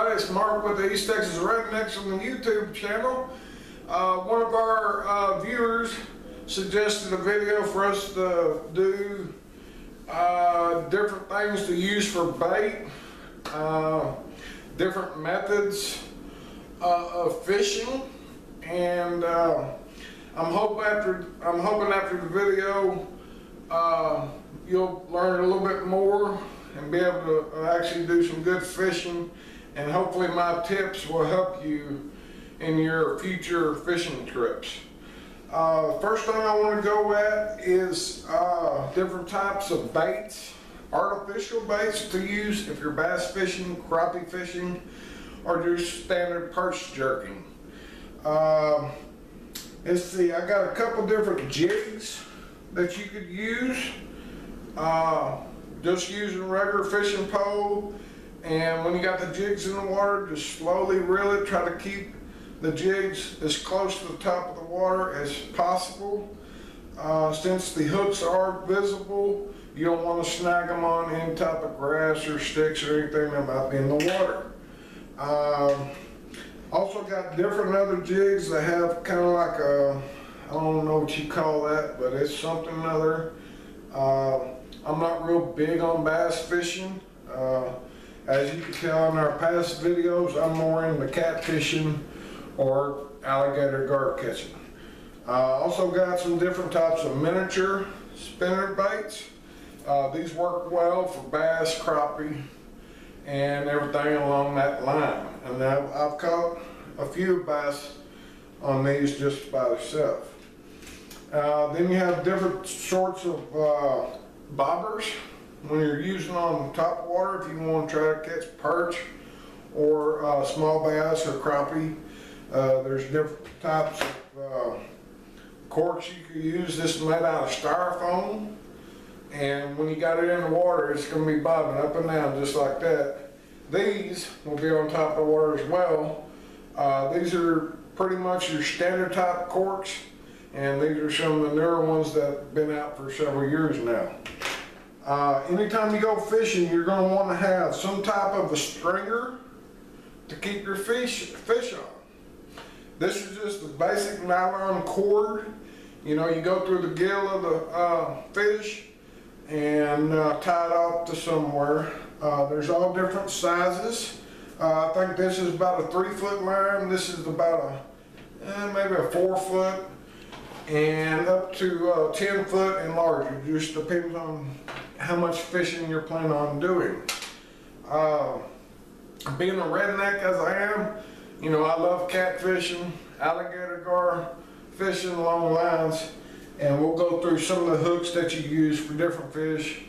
everybody, it's Mark with the East Texas Rednecks on the YouTube channel. One of our viewers suggested a video for us to do different things to use for bait, different methods of fishing, and I'm hoping after the video you'll learn a little bit more and be able to actually do some good fishing, and hopefully my tips will help you in your future fishing trips. First thing I want to go at is different types of baits, artificial baits to use if you're bass fishing, crappie fishing, or just standard perch jerking. Let's see, I got a couple different jigs that you could use. Just using a regular fishing pole, and when you got the jigs in the water, just slowly reel it. Try to keep the jigs as close to the top of the water as possible. Since the hooks are visible, you don't want to snag them on any type of grass or sticks or anything that might be in the water. Also got different other jigs that have kind of like a, I don't know what you call that, but it's something other. I'm not real big on bass fishing. As you can tell in our past videos, I'm more into catfishing or alligator gar catching. Also got some different types of miniature spinner baits. These work well for bass, crappie, and everything along that line. And I've caught a few bass on these just by themselves. Then you have different sorts of bobbers when you're using on top water if you want to try to catch perch or small bass or crappie. There's different types of corks you can use. This is made out of styrofoam, and when you got it in the water, it's going to be bobbing up and down just like that. These will be on top of the water as well. These are pretty much your standard type corks, and these are some of the newer ones that have been out for several years now. Anytime you go fishing, you're going to want to have some type of a stringer to keep your fish on. This is just a basic nylon cord. You know, you go through the gill of the fish and tie it off to somewhere. There's all different sizes. I think this is about a 3-foot line. This is about maybe a 4-foot, and up to 10 foot and larger. It just depends on how much fishing you're planning on doing. Being a redneck as I am, you know, I love catfishing, alligator gar fishing along lines, and we'll go through some of the hooks that you use for different fish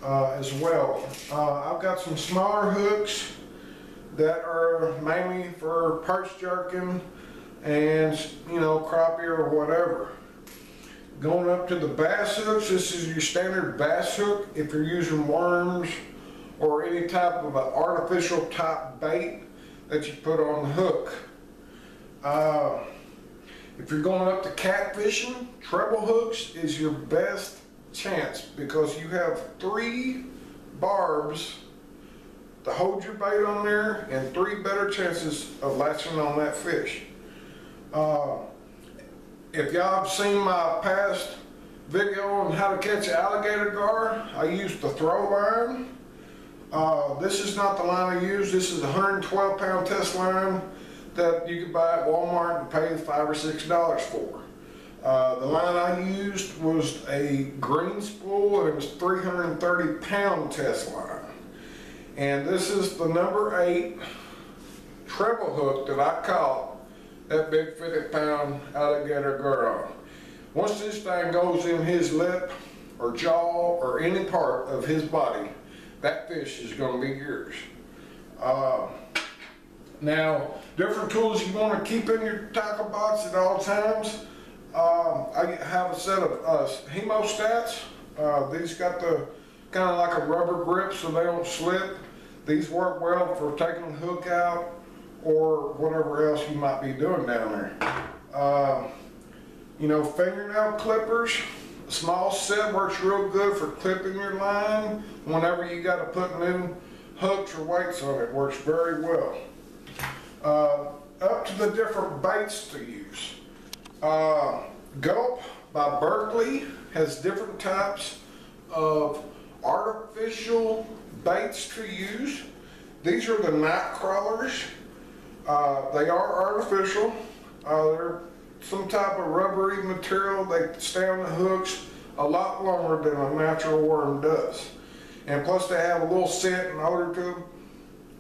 as well. I've got some smaller hooks that are mainly for perch jerking and, you know, crappie or whatever. Going up to the bass hooks, this is your standard bass hook if you're using worms or any type of an artificial type bait that you put on the hook. If you're going up to catfishing, treble hooks is your best chance because you have 3 barbs to hold your bait on there and 3 better chances of latching on that fish. If y'all have seen my past video on how to catch an alligator gar, I used the throw line. This is not the line I use. This is a 112-pound test line that you can buy at Walmart and pay $5 or $6 for. The line I used was a green spool, and it was 330-pound test line. And this is the number 8 treble hook that I caught that big 50-pound alligator gar on. Once this thing goes in his lip or jaw or any part of his body, that fish is going to be yours. Now, different tools you want to keep in your tackle box at all times. I have a set of hemostats. These got the kind of like a rubber grip so they don't slip. These work well for taking the hook out or whatever else you might be doing down there. You know, fingernail clippers, a small set works real good for clipping your line whenever you got to put new hooks or weights on it. It works very well. Up to the different baits to use. Gulp by Berkeley has different types of artificial baits to use. These are the night crawlers. They are artificial. They're some type of rubbery material. They stay on the hooks a lot longer than a natural worm does. And plus they have a little scent and odor to them.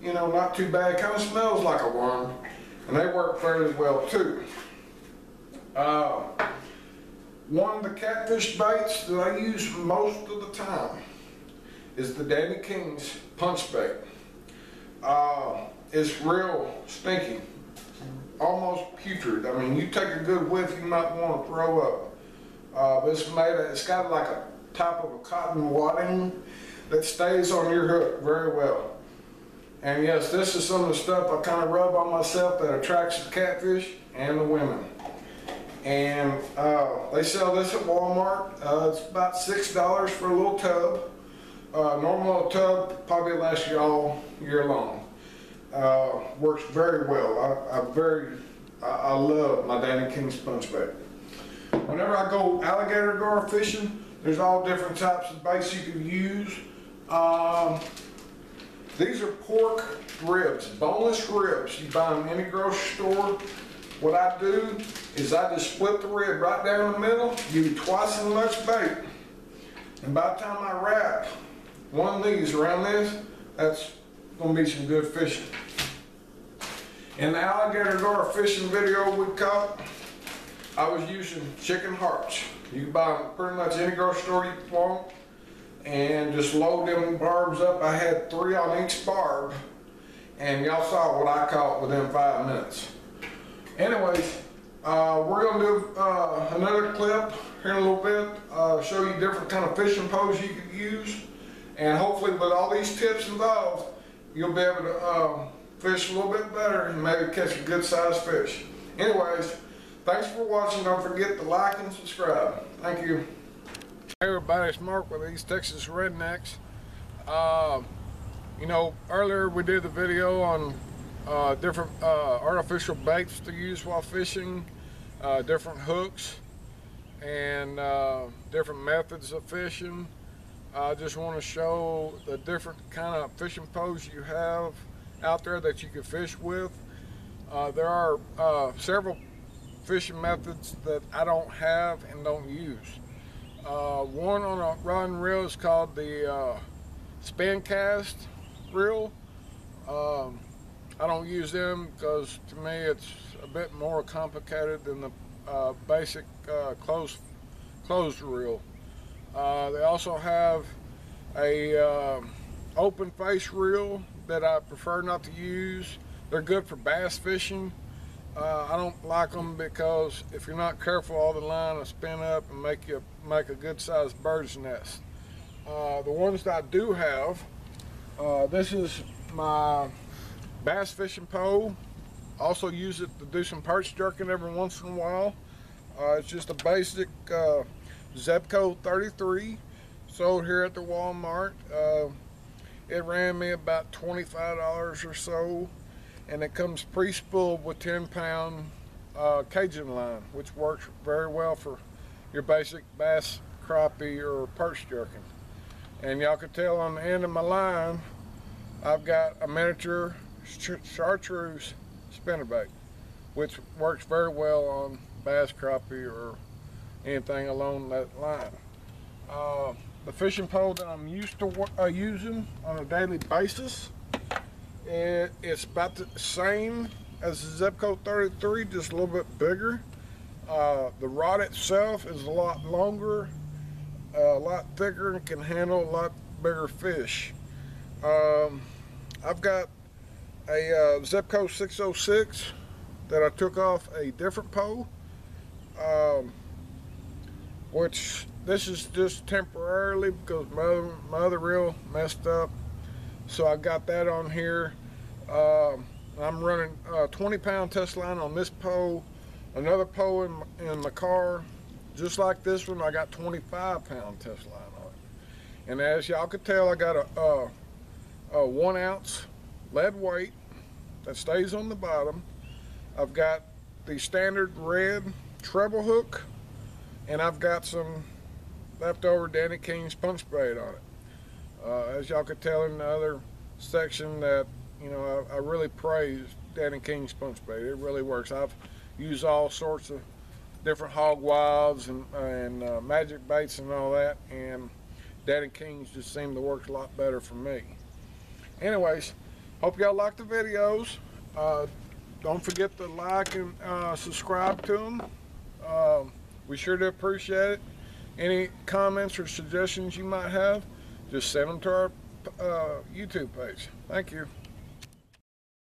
You know, not too bad. Kind of smells like a worm. And they work fairly well too. One of the catfish baits that I use most of the time is the Danny King's punch bait. It's real stinky, almost putrid. I mean, you take a good whiff, you might want to throw up. It's got like a type of a cotton wadding that stays on your hook very well. And yes, this is some of the stuff I kind of rub on myself that attracts the catfish and the women. And they sell this at Walmart. It's about $6 for a little tub. Normal tub probably lasts you all year long. Works very well. I love my Danny King's punch bait. Whenever I go alligator gar fishing, there's all different types of baits you can use. These are pork ribs, boneless ribs. You buy them in any grocery store. What I do is I just split the rib right down the middle, give you twice as much bait. And by the time I wrap one of these around this, that's gonna be some good fishing. In the alligator gar fishing video we caught, I was using chicken hearts. You can buy them pretty much any grocery store you want and just load them barbs up. I had 3 on each barb, and y'all saw what I caught within 5 minutes. Anyways, we're gonna do another clip here in a little bit, show you different kind of fishing poles you can use, and hopefully with all these tips involved, you'll be able to fish a little bit better and maybe catch a good sized fish. Anyways, thanks for watching. Don't forget to like and subscribe. Thank you. Hey everybody, it's Mark with East Texas Rednecks. You know, earlier we did the video on different artificial baits to use while fishing, different hooks, and different methods of fishing. I just want to show the different kind of fishing poles you have out there that you can fish with. There are several fishing methods that I don't have and don't use. One on a rod and reel is called the spin cast reel. I don't use them because to me it's a bit more complicated than the basic closed reel. They also have a open face reel that I prefer not to use. They're good for bass fishing. I don't like them because if you're not careful, all the line will spin up and make a good sized bird's nest. The ones that I do have, this is my bass fishing pole. Also use it to do some perch jerking every once in a while. It's just a basic Zebco 33, sold here at the Walmart. It ran me about $25 or so, and it comes pre-spooled with 10-pound Cajun line, which works very well for your basic bass, crappie, or perch jerking. And y'all can tell on the end of my line, I've got a miniature chartreuse spinnerbait, which works very well on bass, crappie, or anything along that line. The fishing pole that I'm used to using on a daily basis, it's about the same as the Zebco 33, just a little bit bigger. The rod itself is a lot longer, a lot thicker, and can handle a lot bigger fish. I've got a Zebco 606 that I took off a different pole, which this is just temporarily because my other reel messed up, so I got that on here. I'm running a 20-pound test line on this pole, another pole in my car, just like this one. I got 25-pound test line on it, and as y'all could tell, I got a 1 ounce lead weight that stays on the bottom. I've got the standard red treble hook, and I've got some leftover Danny King's punch bait on it. As y'all could tell in the other section that, you know, I really praise Danny King's punch bait. It really works. I've used all sorts of different hog wilds and magic baits and all that, and Danny King's just seemed to work a lot better for me. Anyways, hope y'all like the videos. Don't forget to like and subscribe to them. We sure do appreciate it. Any comments or suggestions you might have, just send them to our YouTube page. Thank you.